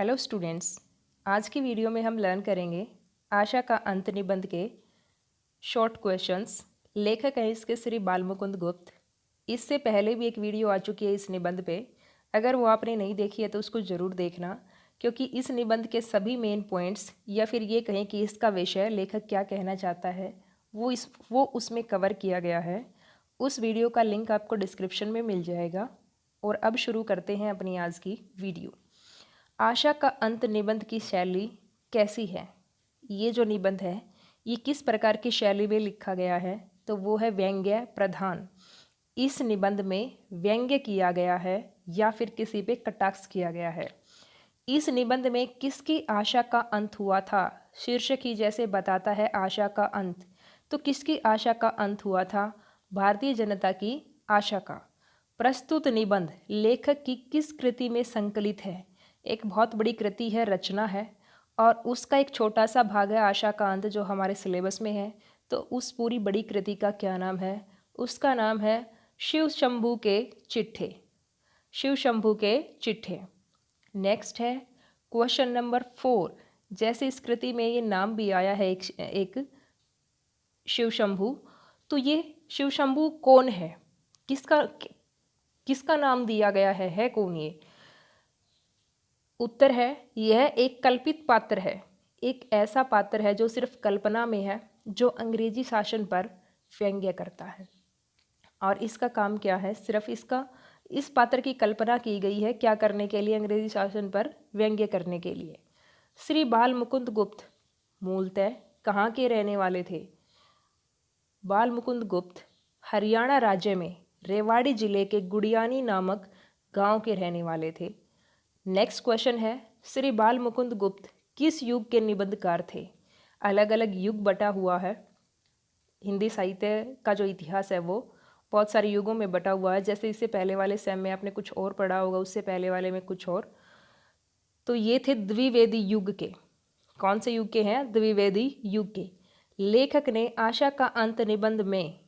Hello students, आज की video में हम लर्न करेंगे आशा का अंत निबंध के शॉर्ट क्वेश्चंस। लेखक हैं इसके श्री बालमुकुंद गुप्त। इससे पहले भी एक वीडियो आ चुकी है इस निबंध पे। अगर वो आपने नहीं देखी है तो उसको ज़रूर देखना, क्योंकि इस निबंध के सभी मेन पॉइंट्स या फिर ये कहें कि इसका विषय लेखक क्या कहना चाहता है वो उसमें कवर किया गया है। उस वीडियो का लिंक आपको डिस्क्रिप्शन में मिल जाएगा। और अब शुरू करते हैं अपनी आज की वीडियो। आशा का अंत निबंध की शैली कैसी है? ये जो निबंध है ये किस प्रकार की शैली में लिखा गया है? तो वो है व्यंग्य प्रधान। इस निबंध में व्यंग्य किया गया है या फिर किसी पे कटाक्ष किया गया है। इस निबंध में किसकी आशा का अंत हुआ था? शीर्षक ही जैसे बताता है आशा का अंत, तो किसकी आशा का अंत हुआ था? भारतीय जनता की आशा का। प्रस्तुत निबंध लेखक की किस कृति में संकलित है? एक बहुत बड़ी कृति है, रचना है, और उसका एक छोटा सा भाग है आशा का अंत जो हमारे सिलेबस में है। तो उस पूरी बड़ी कृति का क्या नाम है? उसका नाम है शिव शंभू के चिट्ठे। शिव शंभू के चिट्ठे। नेक्स्ट है क्वेश्चन नंबर 4। जैसे इस कृति में ये नाम भी आया है एक शिव शंभू, तो ये शिव शंभू कौन है? किसका नाम दिया गया है कौन ये? उत्तर है यह एक कल्पित पात्र है। एक ऐसा पात्र है जो सिर्फ कल्पना में है, जो अंग्रेजी शासन पर व्यंग्य करता है। और इसका काम क्या है? सिर्फ इस पात्र की कल्पना की गई है, क्या करने के लिए? अंग्रेजी शासन पर व्यंग्य करने के लिए। श्री बाल मुकुंद गुप्त मूलतः कहाँ के रहने वाले थे? बाल मुकुंद गुप्त हरियाणा राज्य में रेवाड़ी जिले के गुड़ियानी नामक गांव के रहने वाले थे। नेक्स्ट क्वेश्चन है श्री बाल मुकुंद गुप्त किस युग के निबंधकार थे? अलग अलग युग बटा हुआ है। हिंदी साहित्य का जो इतिहास है वो बहुत सारे युगों में बटा हुआ है। जैसे इससे पहले वाले सेम में आपने कुछ और पढ़ा होगा, उससे पहले वाले में कुछ और। तो ये थे द्विवेदी युग के। कौन से युग के हैं? द्विवेदी युग के। लेखक ने आशा का अंत निबंध में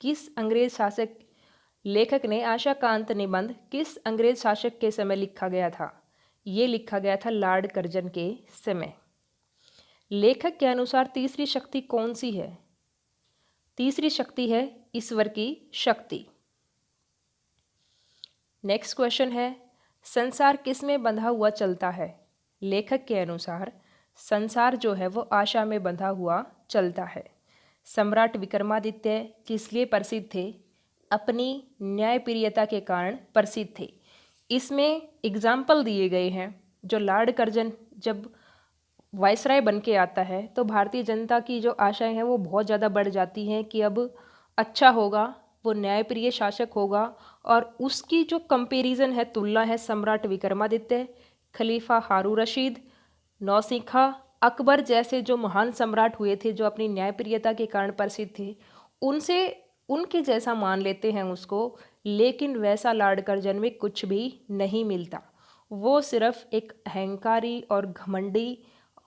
किस अंग्रेज शासक लेखक ने आशा का अंत निबंध किस अंग्रेज शासक के समय लिखा गया था? ये लिखा गया था लॉर्ड कर्जन के समय। लेखक के अनुसार तीसरी शक्ति कौन सी है? तीसरी शक्ति है ईश्वर की शक्ति। नेक्स्ट क्वेश्चन है संसार किस में बंधा हुआ चलता है? लेखक के अनुसार संसार जो है वो आशा में बंधा हुआ चलता है। सम्राट विक्रमादित्य किस लिए प्रसिद्ध थे? अपनी न्यायप्रियता के कारण प्रसिद्ध थे। इसमें एग्जाम्पल दिए गए हैं। जो लॉर्ड कर्जन जब वायसराय बन के आता है तो भारतीय जनता की जो आशाएं हैं वो बहुत ज़्यादा बढ़ जाती हैं कि अब अच्छा होगा, वो न्यायप्रिय शासक होगा। और उसकी जो कंपैरिजन है, तुलना है सम्राट विक्रमादित्य, खलीफा हारून रशीद, नौसिखा, अकबर जैसे जो महान सम्राट हुए थे जो अपनी न्यायप्रियता के कारण प्रसिद्ध थे, उनसे उनके जैसा मान लेते हैं उसको। लेकिन वैसा लॉर्ड कर्जन में कुछ भी नहीं मिलता। वो सिर्फ एक अहंकारी और घमंडी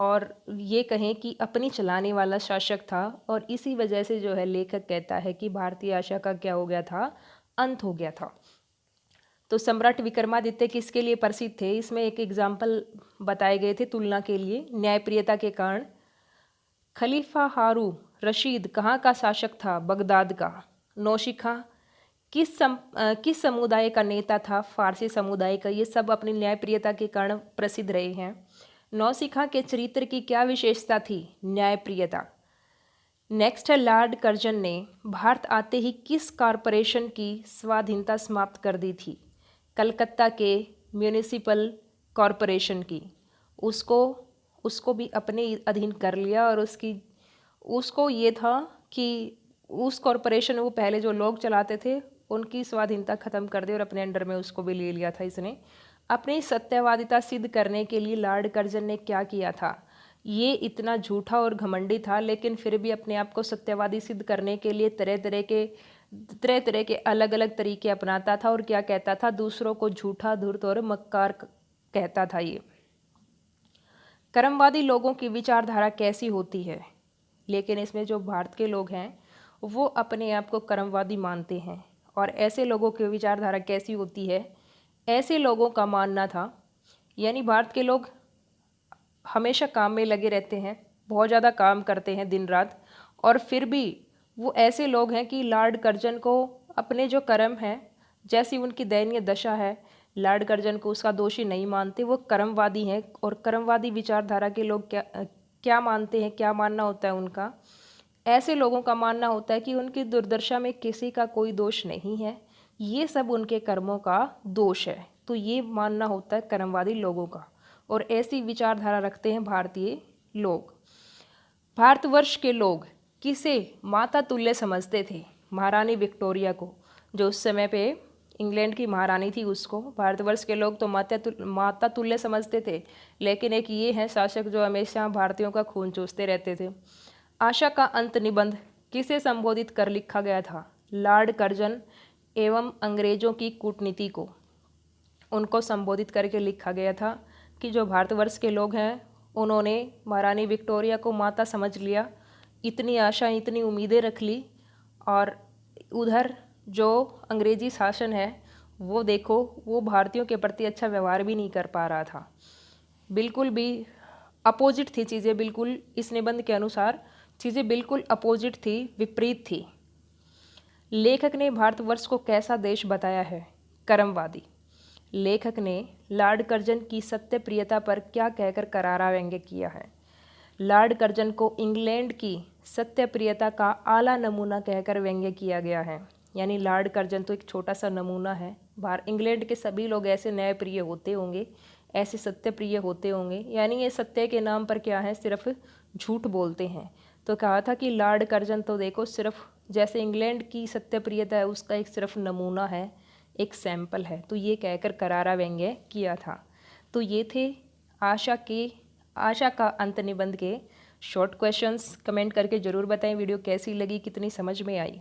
और ये कहें कि अपनी चलाने वाला शासक था। और इसी वजह से जो है लेखक कहता है कि भारतीय आशा का क्या हो गया था? अंत हो गया था। तो सम्राट विक्रमादित्य किसके लिए प्रसिद्ध थे? इसमें एक एग्जाम्पल बताए गए थे तुलना के लिए, न्यायप्रियता के कारण। खलीफा हारून रशीद कहाँ का शासक था? बगदाद का। नौशिखा किस समुदाय का नेता था? फारसी समुदाय का। ये सब अपनी न्यायप्रियता के कारण प्रसिद्ध रहे हैं। नौसिखा के चरित्र की क्या विशेषता थी? न्यायप्रियता। नेक्स्ट है लॉर्ड कर्जन ने भारत आते ही किस कॉरपोरेशन की स्वाधीनता समाप्त कर दी थी? कलकत्ता के म्यूनिसिपल कॉरपोरेशन की। उसको भी अपने अधीन कर लिया। और उसको ये था कि उस कॉरपोरेशन वो पहले जो लोग चलाते थे उनकी स्वाधीनता ख़त्म कर दी और अपने अंडर में उसको भी ले लिया था इसने। अपनी सत्यवादिता सिद्ध करने के लिए लॉर्ड कर्जन ने क्या किया था? ये इतना झूठा और घमंडी था, लेकिन फिर भी अपने आप को सत्यवादी सिद्ध करने के लिए तरह तरह के अलग अलग तरीके अपनाता था। और क्या कहता था? दूसरों को झूठा, धूर्त और मक्कार कहता था ये। कर्मवादी लोगों की विचारधारा कैसी होती है? लेकिन इसमें जो भारत के लोग हैं वो अपने आप को कर्मवादी मानते हैं। और ऐसे लोगों की विचारधारा कैसी होती है? ऐसे लोगों का मानना था, यानी भारत के लोग हमेशा काम में लगे रहते हैं, बहुत ज़्यादा काम करते हैं दिन रात, और फिर भी वो ऐसे लोग हैं कि लॉर्ड कर्जन को अपने जो कर्म हैं, जैसी उनकी दयनीय दशा है, लॉर्ड कर्जन को उसका दोषी नहीं मानते। वो कर्मवादी हैं, और कर्मवादी विचारधारा के लोग क्या मानते हैं, क्या मानना होता है उनका? ऐसे लोगों का मानना होता है कि उनकी दुर्दशा में किसी का कोई दोष नहीं है, ये सब उनके कर्मों का दोष है। तो ये मानना होता है कर्मवादी लोगों का, और ऐसी विचारधारा रखते हैं भारतीय लोग। भारतवर्ष के लोग किसे माता तुल्य समझते थे? महारानी विक्टोरिया को, जो उस समय पे इंग्लैंड की महारानी थी, उसको भारतवर्ष के लोग तो माता तुल्य समझते थे। लेकिन एक ये है शासक जो हमेशा भारतीयों का खून चूसते रहते थे। आशा का अंत निबंध किसे संबोधित कर लिखा गया था? लॉर्ड कर्जन एवं अंग्रेजों की कूटनीति को, उनको संबोधित करके लिखा गया था कि जो भारतवर्ष के लोग हैं उन्होंने महारानी विक्टोरिया को माता समझ लिया, इतनी आशा, इतनी उम्मीदें रख ली, और उधर जो अंग्रेजी शासन है वो देखो, वो भारतीयों के प्रति अच्छा व्यवहार भी नहीं कर पा रहा था। बिल्कुल भी अपोजिट थी चीज़ें, बिल्कुल इस निबंध के अनुसार चीज़ें बिल्कुल अपोजिट थी, विपरीत थी। लेखक ने भारतवर्ष को कैसा देश बताया है? कर्मवादी। लेखक ने लॉर्ड कर्जन की सत्य प्रियता पर क्या कहकर करारा व्यंग्य किया है? लॉर्ड कर्जन को इंग्लैंड की सत्य प्रियता का आला नमूना कहकर व्यंग्य किया गया है। यानी लॉर्ड कर्जन तो एक छोटा सा नमूना है। इंग्लैंड के सभी लोग ऐसे न्यायप्रिय होते होंगे, ऐसे सत्य प्रिय होते होंगे, यानी ये सत्य के नाम पर क्या है, सिर्फ झूठ बोलते हैं। तो कहा था कि लॉर्ड कर्जन तो देखो सिर्फ जैसे इंग्लैंड की सत्य प्रियता है उसका एक सिर्फ नमूना है, एक सैंपल है। तो ये कहकर करारा व्यंग्य किया था। तो ये थे आशा का अंत निबंध के शॉर्ट क्वेश्चंस। कमेंट करके ज़रूर बताएं वीडियो कैसी लगी, कितनी समझ में आई।